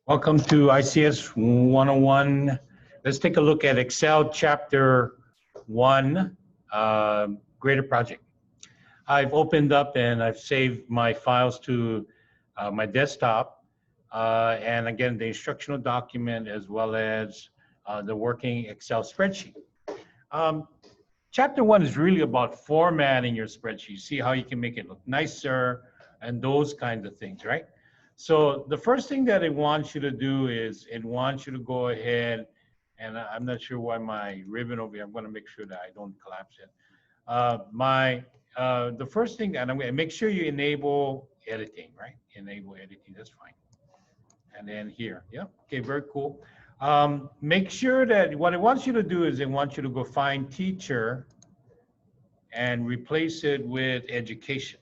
Welcome to ICS 101. Let's take a look at Excel Chapter 1, Greater Project. I've opened up and I've saved my files to my desktop. And again, the instructional document as well as the working Excel spreadsheet. Chapter 1 is really about formatting your spreadsheet. See how you can make it look nicer and those kinds of things, right? So the first thing that it wants you to do is it wants you to go ahead, and I'm not sure why my ribbon over here, I'm going to make sure that I don't collapse it. The first thing, and I'm going to make sure you enable editing, right? Enable editing, that's fine. And then here, yeah, okay, very cool. Make sure that what it wants you to do is it wants you to go find teacher and replace it with education.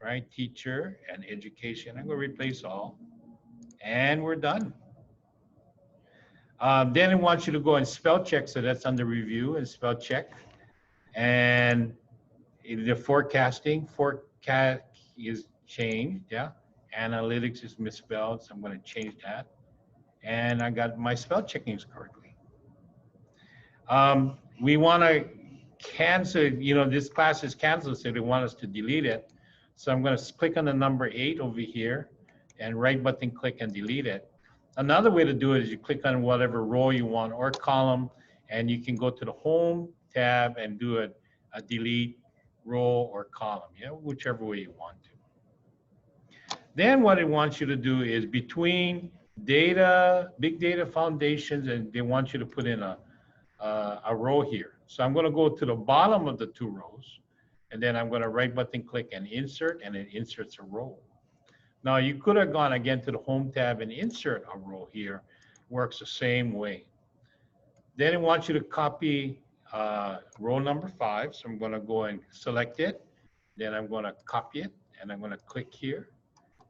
Right, teacher and education. I'm going to replace all, and we're done. Then it wants you to go and spell check, so that's under review and spell check. And the forecasting, forecast is changed, yeah. Analytics is misspelled, so I'm going to change that. And I got my spell checking correctly. We want to cancel, this class is canceled, so they want us to delete it. So I'm going to click on the number 8 over here and right button click and delete it. Another way to do it is you click on whatever row you want or column, and you can go to the home tab and do a delete row or column, whichever way you want to. Then what it wants you to do is between data, big data foundations, and they want you to put in a row here. So I'm going to go to the bottom of the 2 rows. And then I'm going to right button click and insert, and it inserts a row. Now you could have gone again to the home tab and insert a row here. Works the same way. Then it wants you to copy row number 5. So I'm going to go and select it. Then I'm going to copy it, and I'm going to click here.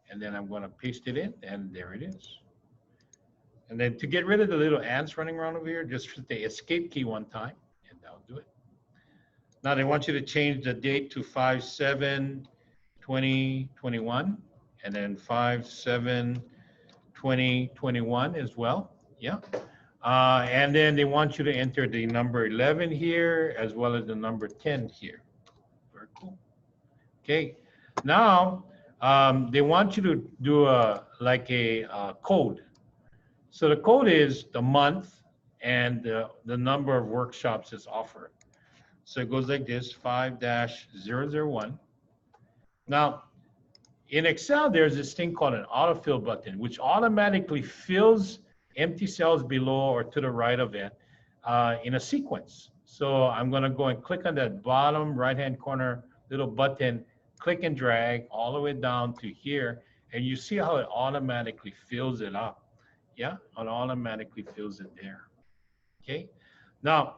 And then I'm going to paste it in, and there it is. And then to get rid of the little ants running around over here, just hit the escape key one time, and that'll do it. Now they want you to change the date to 5/7/2021, and then 5/7/2021 as well. Yeah. And then they want you to enter the number 11 here as well as the number 10 here. Very cool. Okay. Now they want you to do a code. So the code is the month and the number of workshops is offered. So it goes like this, 5-001. Now, in Excel, there's this thing called an autofill button, which automatically fills empty cells below or to the right of it in a sequence. So I'm going to go and click on that bottom right-hand corner little button, click and drag all the way down to here, and you see how it automatically fills it up. Yeah, it automatically fills it there. Okay. Now,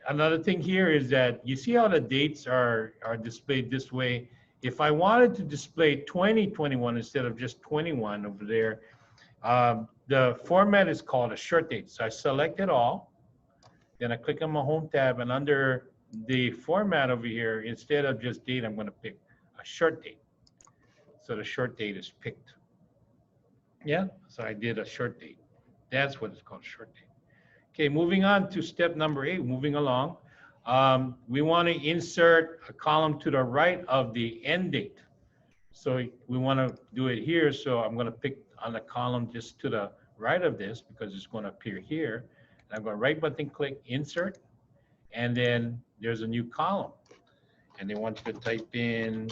another thing here is that you see how the dates are displayed this way. If I wanted to display 2021 instead of just 21 over there, the format is called a short date. So I select it all, then I click on my home tab, and under the format over here, instead of just date, I'm going to pick a short date. So the short date is picked. Yeah, so I did a short date. That's what it's called, short date. Okay, moving on to step number 8, moving along. We want to insert a column to the right of the end date. So we want to do it here. So I'm going to pick on the column just to the right of this because it's going to appear here. And I'm going to right button click, insert, and then there's a new column. And they want you to type in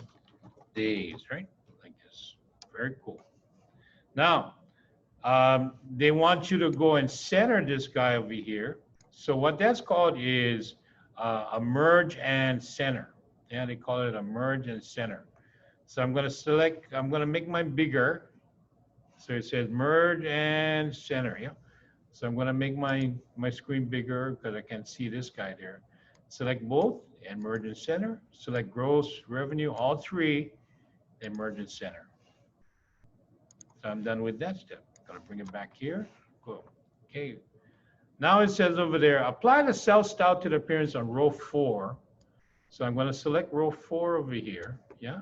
days, right? Like this. Very cool. Now, they want you to go and center this guy over here. So what that's called is a merge and center. Yeah, they call it a merge and center. So I'm going to select, I'm going to make mine bigger. So it says merge and center. Yeah. So I'm going to make my screen bigger because I can't see this guy there. Select both and merge and center. Select gross revenue, all 3, then merge and center. So I'm done with that step. Gonna bring it back here. Cool. Okay. Now it says over there, apply the cell style to the appearance on row 4. So I'm going to select row 4 over here. Yeah.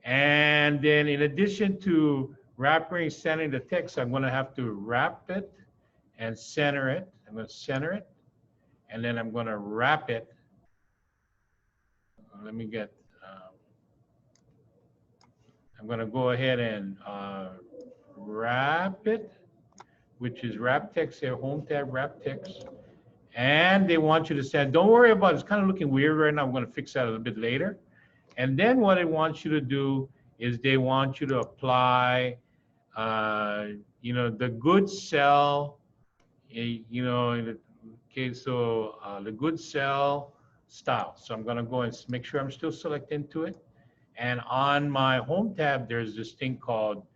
And then in addition to wrapping, centering the text. I'm going to have to wrap it and center it. I'm going to center it, and then I'm going to wrap it. Let me get, I'm going to go ahead and wrap it, which is wrap text here, home tab, wrap text. And they want you to send, don't worry about it, it's kind of looking weird right now. I'm going to fix that a little bit later. And then what they want you to do is they want you to apply, you know, the good cell, you know, okay, so the good cell style. So I'm going to go and make sure I'm still selecting to it. And on my home tab, there's this thing called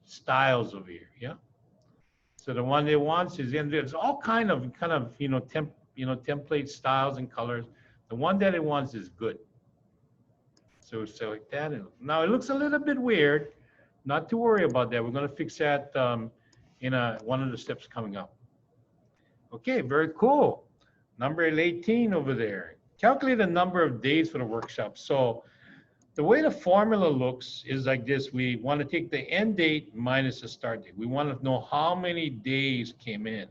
styles over here. Yeah. So the one they want is, and there's all kind of you know template styles and colors. The one that it wants is good. So select that. And now it looks a little bit weird. Not to worry about that. We're going to fix that in one of the steps coming up. Okay, very cool. Number 18 over there. Calculate the number of days for the workshop. So the way the formula looks is like this. We want to take the end date minus the start date. We want to know how many days came in.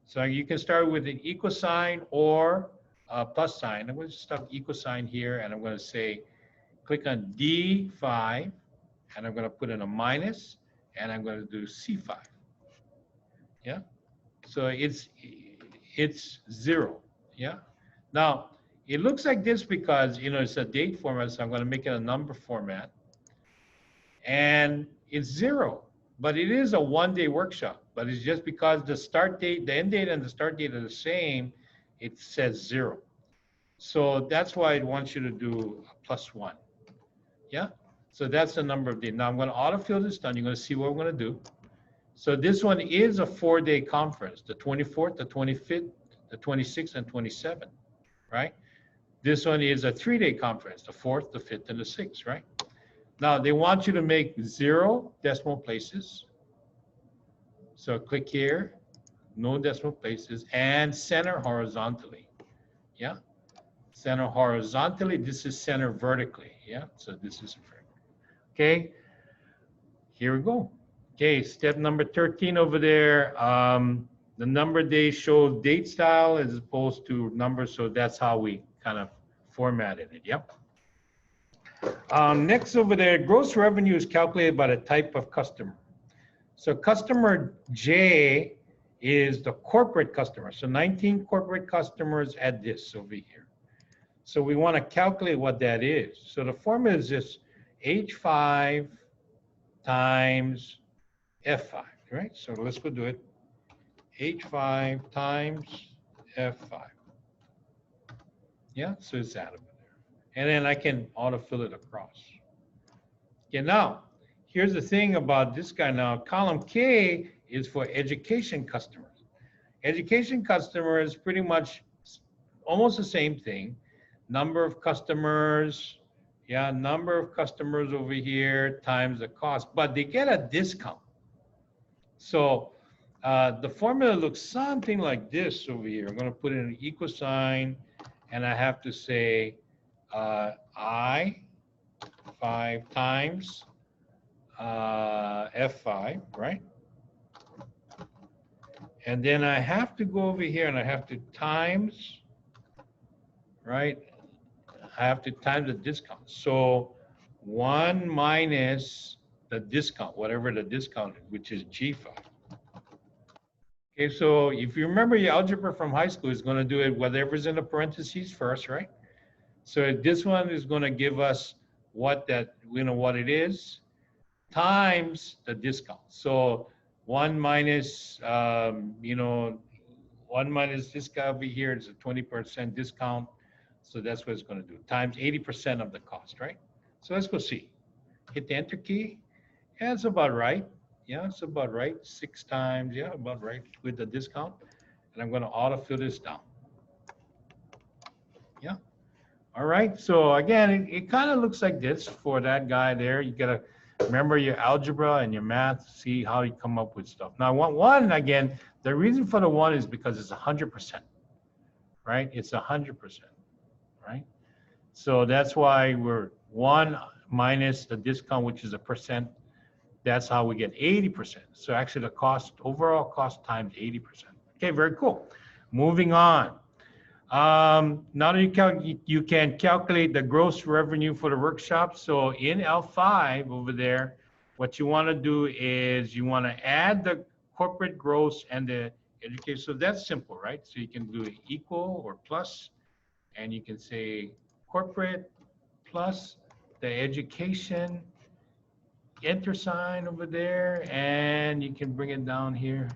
So you can start with an equal sign or a plus sign. I'm going to start equal sign here, and I'm going to say, click on D5, and I'm going to put in a minus, and I'm going to do C5. Yeah. So it's 0. Yeah. Now, it looks like this because, you know, it's a date format, so I'm going to make it a number format. And it's 0, but it is a one-day workshop. But it's just because the start date, the end date and the start date are the same, it says 0. So that's why it wants you to do a +1. Yeah? So that's the number of days. Now I'm going to autofill this done. You're going to see what we're going to do. So this one is a 4-day conference, the 24th, the 25th, the 26th, and 27th, right? This one is a 3-day conference, the 4th, the 5th, and the 6th, right? Now, they want you to make 0 decimal places. So click here, no decimal places, and center horizontally. Yeah? Center horizontally. This is center vertically. Yeah? So this is okay. Here we go. Okay, step number 13 over there. The number of days shows date style as opposed to numbers, so that's how we kind of formatted it. Yep. Next over there, gross revenue is calculated by the type of customer. So customer J is the corporate customer. So 19 corporate customers at this over here. So we want to calculate what that is. So the formula is just H5 times F5, right? So let's go do it. H5 times F5. Yeah, so it's out of there. And then I can autofill it across. Okay, now, here's the thing about this guy now. Column K is for education customers. Education customers pretty much almost the same thing. Number of customers, yeah, number of customers over here times the cost, but they get a discount. So the formula looks something like this over here. I'm going to put in an equal sign, and I have to say I 5 times F5, right? And then I have to go over here and I have to times, right? I have to times the discount. So 1 minus the discount, whatever the discount is, which is G5. Okay, so if you remember your algebra from high school, it's going to do it whatever's in the parentheses first, right? So this one is going to give us what that, you know, what it is, times the discount. So 1 minus, you know, 1 minus this guy over here is a 20% discount. So that's what it's going to do, times 80% of the cost, right? So let's go see. Hit the enter key. Yeah, it's about right. Yeah, it's about right. 6 times, yeah, about right with the discount. And I'm going to autofill this down. Yeah. All right. So again, it kind of looks like this for that guy there. You got to remember your algebra and your math, see how you come up with stuff. Now, one again, the reason for the 1 is because it's 100%, right? It's 100%, right? So that's why we're 1 minus the discount, which is a percent, That's how we get 80%. So actually the cost, overall cost times 80%. Okay, very cool. Moving on. Now that you can calculate the gross revenue for the workshop. So in L5 over there, what you want to do is you want to add the corporate gross and the education. So that's simple, right? So you can do equal or plus, and you can say corporate plus the education, enter sign over there, and you can bring it down here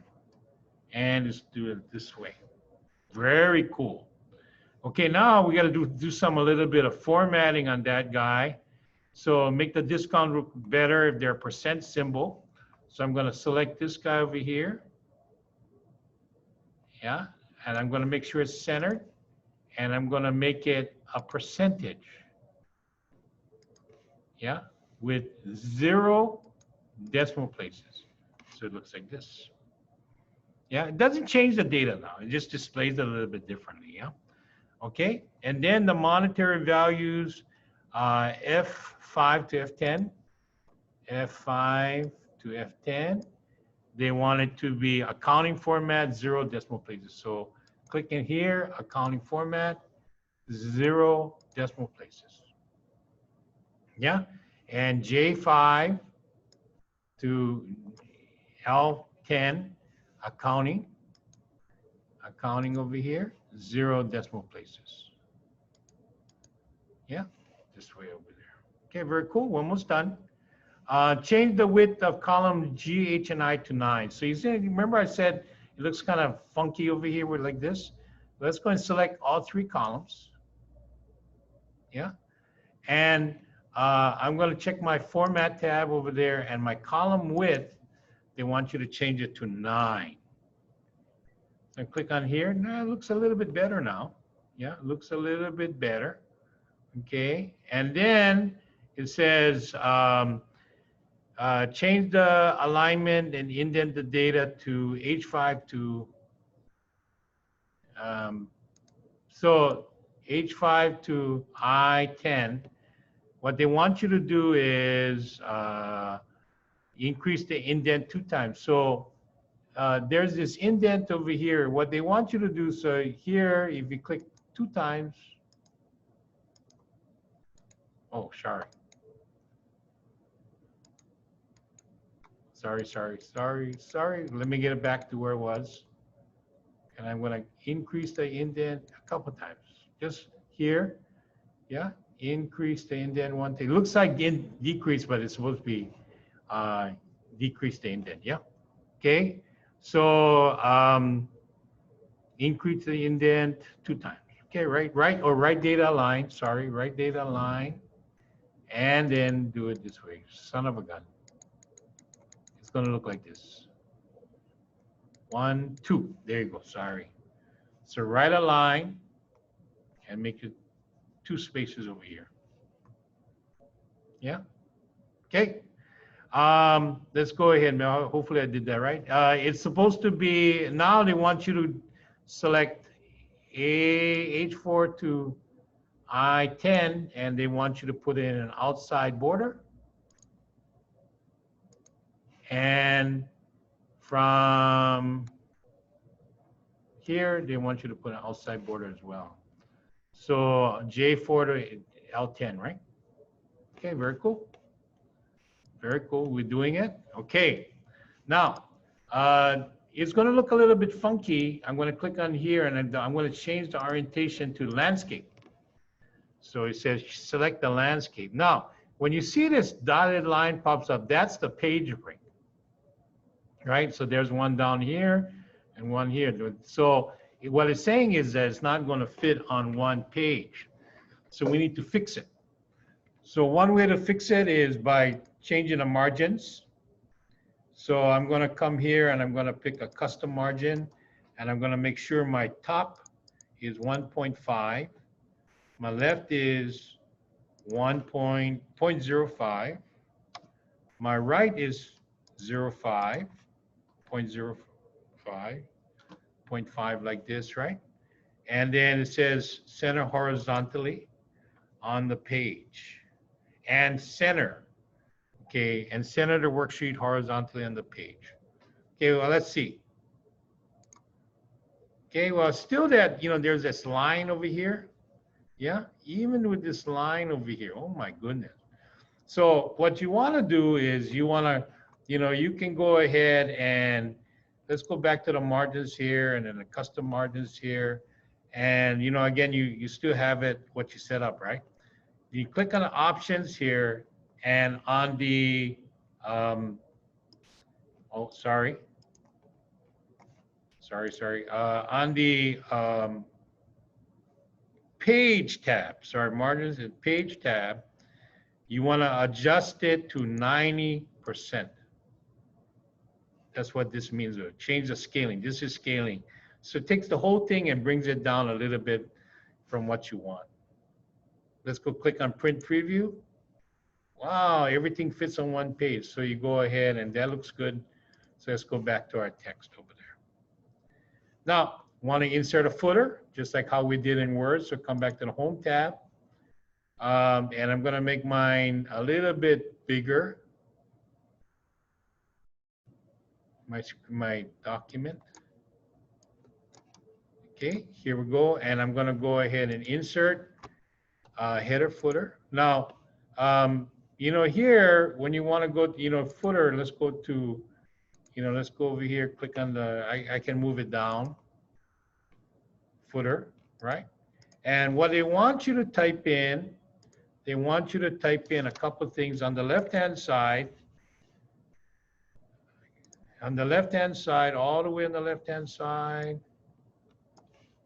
and just do it this way. Very cool. Okay, now we got to do a little bit of formatting on that guy. So make the discount look better if they're percent symbol. So I'm going to select this guy over here. Yeah, and I'm going to make sure it's centered, and I'm going to make it a percentage. Yeah, with 0 decimal places. So it looks like this. Yeah, it doesn't change the data now. It just displays it a little bit differently. Yeah. Okay, and then the monetary values, F5 to F10, F5 to F10. They want it to be accounting format, 0 decimal places. So click in here, accounting format, 0 decimal places. Yeah, and J5 to L10, accounting over here, 0 decimal places. Yeah, this way over there. Okay, very cool. We're almost done. Change the width of column G, H, and I to 9. So you see, remember I said it looks kind of funky over here with like this. Let's go and select all 3 columns. Yeah, and I'm going to check my format tab over there, and my column width, they want you to change it to 9. And click on here. Now it looks a little bit better now. Yeah, it looks a little bit better. Okay, and then it says change the alignment and indent the data to H5 to, so H5 to I10. What they want you to do is increase the indent 2 times. So there's this indent over here. What they want you to do, so here, if you click 2 times, oh, sorry. Sorry. Let me get it back to where it was. And I'm going to increase the indent a couple times. Just here, yeah, increase the indent 1 thing. It looks like decrease, but it's supposed to be decrease the indent, yeah. Okay, so increase the indent 2 times. Okay, right data align, sorry, right data align, and then do it this way. Son of a gun. It's going to look like this. 1, 2. There you go. Sorry. So right align and make it 2 spaces over here. Yeah. Okay. Let's go ahead, Mel. Hopefully I did that right. It's supposed to be, now they want you to select H4 to I10, and they want you to put in an outside border. And from here, they want you to put an outside border as well. So J4 to L10, right? Okay, very cool. Very cool. We're doing it. Okay. Now, it's going to look a little bit funky. I'm going to click on here, and I'm going to change the orientation to landscape. So it says select the landscape. Now, when you see this dotted line pops up, that's the page break. Right? So there's one down here and one here. So what it's saying is that it's not going to fit on one page. So we need to fix it. So one way to fix it is by changing the margins. So I'm going to come here and I'm going to pick a custom margin, and I'm going to make sure my top is 1.5. My left is 1.05. My right is 0.5, 0.5 like this, right? And then it says center horizontally on the page and center. Okay, and center the worksheet horizontally on the page. Okay, well, let's see. Okay, well, still that, there's this line over here. Yeah, even with this line over here, oh my goodness. So what you want to do is you want to, you can go ahead and let's go back to the margins here and then the custom margins here. And, again, you still have it, what you set up, right? You click on the options here and on the, sorry, on the page tab, margins and page tab, you want to adjust it to 90%. That's what this means. Change the scaling. This is scaling. So it takes the whole thing and brings it down a little bit from what you want. Let's go click on print preview. Wow, everything fits on one page. So you go ahead and that looks good. So let's go back to our text over there. Now, want to insert a footer, just like how we did in Word. So come back to the Home tab. And I'm going to make mine a little bit bigger. My document. Okay, here we go. And I'm going to go ahead and insert header footer. Now, here, when you want to go, footer, let's go to, let's go over here, click on the, I can move it down. Footer, right? And what they want you to type in, they want you to type in a couple of things on the left-hand side. On the left-hand side, all the way on the left-hand side,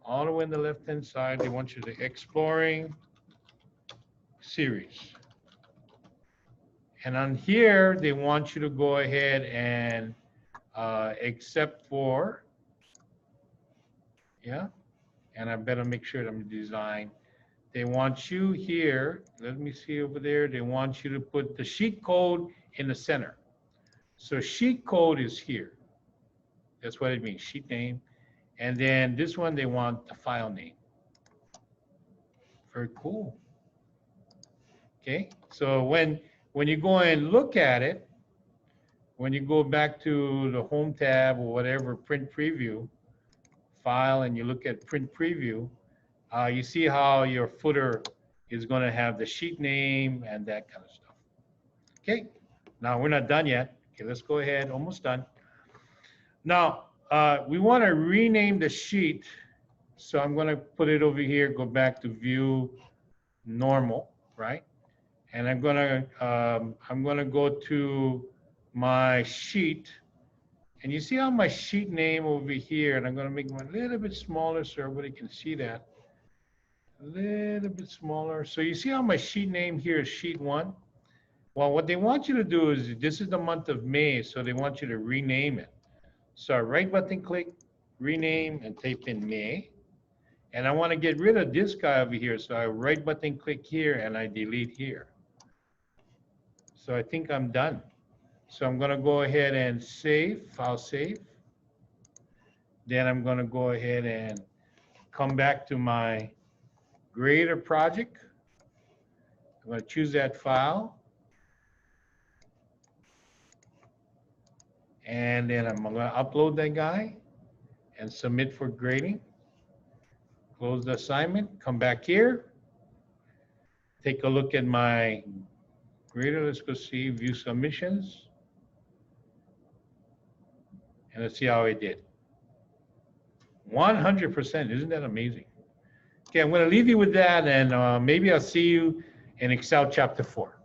all the way on the left-hand side, they want you to exploring series. And on here, they want you to go ahead and except for, yeah, and I better make sure that I'm design. They want you here, let me see over there, they want you to put the sheet code in the center. So sheet code is here. That's what it means, sheet name. And then this one, they want the file name. Very cool. Okay, so when you go and look at it, when you go back to the Home tab or whatever, print preview, file, and you look at print preview, you see how your footer is going to have the sheet name and that kind of stuff. Okay, now we're not done yet. Okay, let's go ahead, almost done. Now, we want to rename the sheet. So I'm going to put it over here, go back to view normal, right? And I'm going to go to my sheet. And you see how my sheet name over here, and I'm going to make them a little bit smaller so everybody can see that. A little bit smaller. So you see how my sheet name here is sheet 1? Well, what they want you to do is, this is the month of May, so they want you to rename it. So right button click, rename, and type in May. And I want to get rid of this guy over here, so I right button click here and I delete here. So I think I'm done. So I'm going to go ahead and save, file save. Then I'm going to go ahead and come back to my Grader project. I'm going to choose that file. And then I'm going to upload that guy and submit for grading. Close the assignment, come back here. Take a look at my Grader. Let's go see, view submissions. And let's see how I did. 100%, isn't that amazing? Okay, I'm going to leave you with that, and maybe I'll see you in Excel chapter 4.